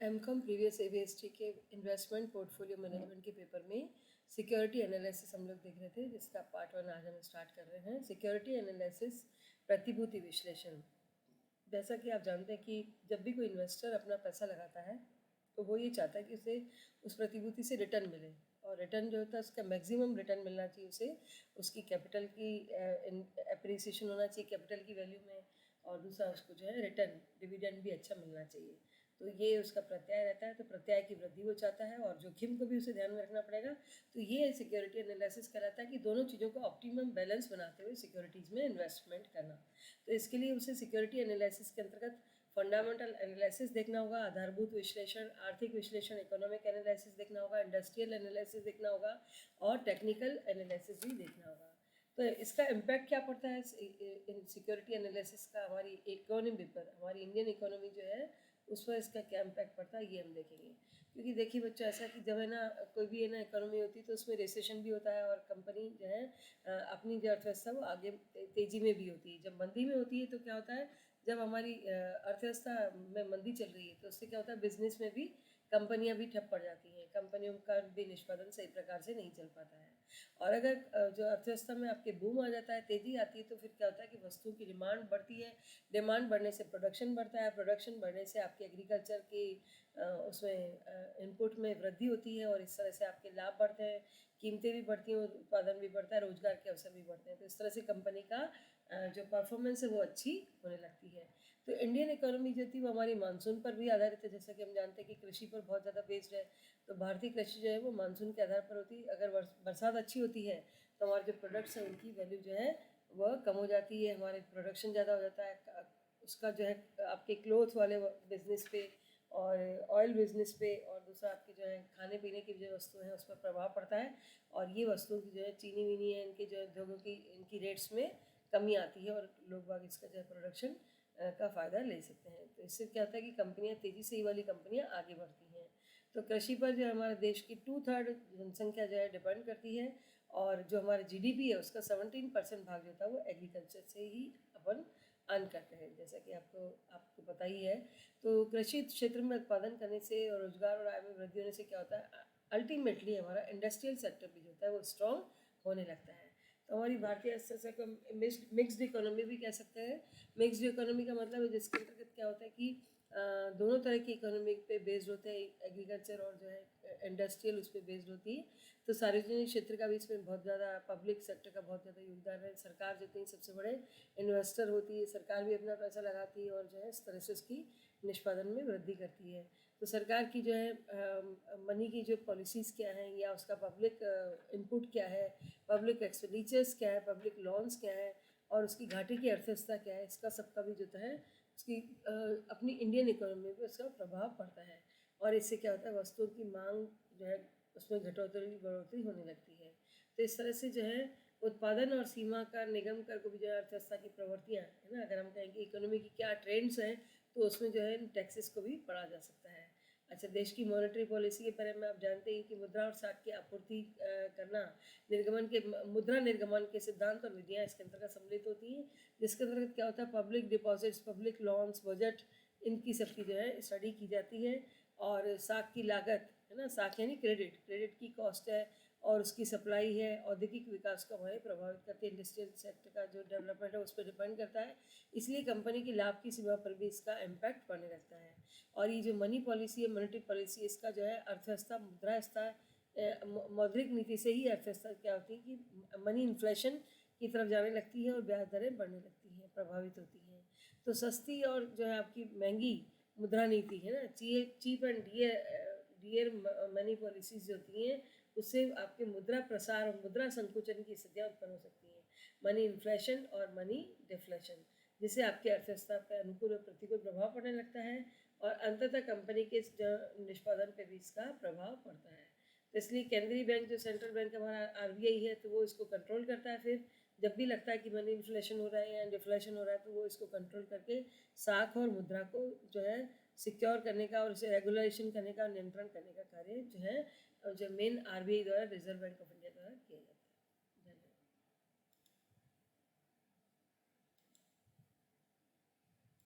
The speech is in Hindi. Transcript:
एमकॉम प्रीवियस एवीएसटी के इन्वेस्टमेंट पोर्टफोलियो मैनेजमेंट के पेपर में सिक्योरिटी एनालिसिस हम लोग देख रहे थे, जिसका पार्ट 1 आज हम स्टार्ट कर रहे हैं। सिक्योरिटी एनालिसिस, प्रतिभूति विश्लेषण। जैसा कि आप जानते हैं कि जब भी कोई इन्वेस्टर अपना पैसा लगाता है तो वो ये चाहता है कि उसे उस प्रतिभूति से रिटर्न मिले, और रिटर्न जो होता है उसका मैक्सिमम रिटर्न मिलना चाहिए उसे। उसकी कैपिटल की एप्रिसिएशन होना चाहिए कैपिटल की वैल्यू में, और दूसरा उसको जो है रिटर्न डिविडेंड भी अच्छा मिलना चाहिए। तो ये उसका प्रत्यय रहता है, तो प्रत्यय की वृद्धि वो चाहता है, और जोखिम को भी उसे ध्यान में रखना पड़ेगा। तो ये सिक्योरिटी एनालिसिस कराता है कि दोनों चीज़ों को ऑप्टिमम बैलेंस बनाते हुए सिक्योरिटीज़ में इन्वेस्टमेंट करना। तो इसके लिए उसे सिक्योरिटी एनालिसिस के अंतर्गत फंडामेंटल एनालिसिस देखना होगा, आधारभूत विश्लेषण, आर्थिक विश्लेषण, इकोनॉमिक एनालिसिस देखना होगा, इंडस्ट्रियल एनालिसिस देखना होगा, और टेक्निकल एनालिसिस भी देखना होगा। तो इसका इम्पैक्ट क्या पड़ता है इन सिक्योरिटी एनालिसिस का हमारी इकोनॉमी पर, हमारी इंडियन इकोनॉमी जो है उस पर इसका क्या इम्पैक्ट पड़ता है, ये हम देखेंगे। क्योंकि देखिए बच्चों, ऐसा कि जब है ना कोई भी है ना इकोनॉमी होती है तो उसमें रिसेशन भी होता है, और कंपनी जो है अपनी जो अर्थव्यवस्था वो आगे तेज़ी में भी होती है। जब मंदी में होती है तो क्या होता है, जब हमारी अर्थव्यवस्था में मंदी चल रही है तो उससे क्या होता है, बिजनेस में भी कंपनियां भी ठप पड़ जाती हैं, कंपनियों का भी निष्पादन सही प्रकार से नहीं चल पाता है। और अगर जो अर्थव्यवस्था में आपके बूम आ जाता है, तेज़ी आती है, तो फिर क्या होता है कि वस्तुओं की डिमांड बढ़ती है, डिमांड बढ़ने से प्रोडक्शन बढ़ता है, प्रोडक्शन बढ़ने से आपके एग्रीकल्चर की उसमें इनपुट में वृद्धि होती है, और इस तरह से आपके लाभ बढ़ते हैं, कीमतें भी बढ़ती हैं, उत्पादन भी बढ़ता है, रोजगार के अवसर भी बढ़ते हैं। तो इस तरह से कंपनी का जो परफॉर्मेंस है वो अच्छी होने लगती है। तो इंडियन इकोनॉमी जो थी वो हमारी मानसून पर भी आधारित है। जैसा कि हम जानते हैं कि कृषि पर बहुत ज़्यादा बेस्ड है, तो भारतीय कृषि जो है वो मानसून के आधार पर होती है। अगर बरसात अच्छी होती है तो हमारे जो प्रोडक्ट्स हैं उनकी वैल्यू जो है वह कम हो जाती है, हमारे प्रोडक्शन ज़्यादा हो जाता है, उसका जो है आपके क्लोथ वाले बिजनेस पे और ऑयल बिजनेस पे, और दूसरा आपके जो है खाने पीने की जो वस्तुएं हैं उस पर प्रभाव पड़ता है, और ये वस्तुओं की जो है चीनी वीनी है, इनके जो उद्योगों की इनकी रेट्स में कमी आती है, और लोग बाग इसका जो है प्रोडक्शन का फ़ायदा ले सकते हैं। तो इससे क्या होता है कि कंपनियां तेज़ी से, ये वाली कंपनियां आगे बढ़ती हैं। तो कृषि पर जो हमारे देश की 2/3 जनसंख्या जो है डिपेंड करती है, और जो हमारा जीडीपी है उसका 17% भाग जो था वो एग्रीकल्चर से ही अपन अर्न करते हैं, जैसा कि आपको पता ही है। तो कृषि क्षेत्र में उत्पादन करने से और रोजगार और आय में वृद्धि होने से क्या होता है, अल्टीमेटली हमारा इंडस्ट्रियल सेक्टर भी जो होता है वो स्ट्रॉन्ग होने लगता है। तो हमारी भारतीय अर्थव्यवस्था को मिक्स्ड इकोनॉमी भी कह सकते हैं। मिक्स्ड इकोनॉमी का मतलब है जिसके अंतर्गत क्या होता है कि दोनों तरह की इकोनॉमी पे बेस्ड होते हैं, एग्रीकल्चर और जो है इंडस्ट्रियल उस पर बेस्ड होती है। तो सार्वजनिक क्षेत्र का भी इसमें बहुत ज़्यादा, पब्लिक सेक्टर का बहुत ज़्यादा योगदान है। सरकार जो थी सबसे बड़े इन्वेस्टर होती है, सरकार भी अपना पैसा लगाती है, और जो है इस तरह से उसकी निष्पादन में वृद्धि करती है। तो सरकार की जो है मनी की जो पॉलिसीज़ क्या हैं, या उसका पब्लिक इनपुट क्या है, पब्लिक एक्सपेंडिचर्स क्या है, पब्लिक लॉन्स क्या है, और उसकी घाटे की अर्थव्यवस्था क्या है, इसका सबका भी जो है उसकी अपनी इंडियन इकोनॉमी पर उसका प्रभाव पड़ता है। और इससे क्या होता है, वस्तुओं की मांग जो है उसमें घटोतरी बढ़ोतरी होने लगती है। तो इस तरह से जो है उत्पादन और सीमा कर, निगम कर को भी जो है अर्थव्यवस्था की प्रवृत्तियाँ है ना, अगर हम कहें कि इकोनॉमी की क्या ट्रेंड्स हैं, तो उसमें जो है टैक्सेस को भी पढ़ा जा सकता है। अच्छा, देश की मॉनेटरी पॉलिसी के बारे में आप जानते हैं कि मुद्रा और साख की आपूर्ति करना, निर्गमन के मुद्रा निर्गमन के सिद्धांत और विधियाँ इसके अंतर्गत सम्मिलित होती हैं, जिसके अंतर्गत क्या होता है, public deposits, public loans, budget, इनकी सबकी जो है स्टडी की जाती है। और साख की लागत है ना, साख यानी क्रेडिट, क्रेडिट की कॉस्ट है, और उसकी सप्लाई है, औद्योगिक विकास को हमारे प्रभावित करती है, इंडस्ट्रियल सेक्टर का जो डेवलपमेंट है उस पर डिपेंड करता है। इसलिए कंपनी की लाभ की सीमा पर भी इसका इम्पैक्ट पड़ने लगता है। और ये जो मनी पॉलिसी है, मॉनेटरी पॉलिसी, इसका जो है अर्थव्यवस्था, मुद्रा मौद्रिक नीति से ही अर्थव्यवस्था क्या होती है कि मनी इन्फ्लेशन की तरफ जाने लगती है, और ब्याज दरें बढ़ने लगती हैं, प्रभावित होती हैं। तो सस्ती और जो है आपकी महंगी मुद्रा नीति है ना, cheap and dear money policies जो होती हैं, उससे आपके मुद्रा प्रसार और मुद्रा संकुचन की स्थितियाँ उत्पन्न हो सकती हैं, मनी इन्फ्लेशन और मनी डिफ्लेशन, जिससे आपके अर्थव्यवस्था पर अनुकूल और प्रतिकूल प्रभाव पड़ने लगता है, और अंततः कंपनी के निष्पादन पर भी इसका प्रभाव पड़ता है। तो इसलिए केंद्रीय बैंक जो सेंट्रल बैंक हमारा आरबीआई है, तो वो इसको कंट्रोल करता है। फिर जब भी लगता है कि मनी इन्फ्लेशन हो रहा है या डिफ्लेशन हो रहा है, तो वो इसको कंट्रोल करके साख और मुद्रा को जो है सिक्योर करने का और उसे रेगुलेशन करने का, नियंत्रण करने का कार्य जो है जो मेन आरबीआई द्वारा, रिजर्व बैंक ऑफ इंडिया द्वारा किया जाता है।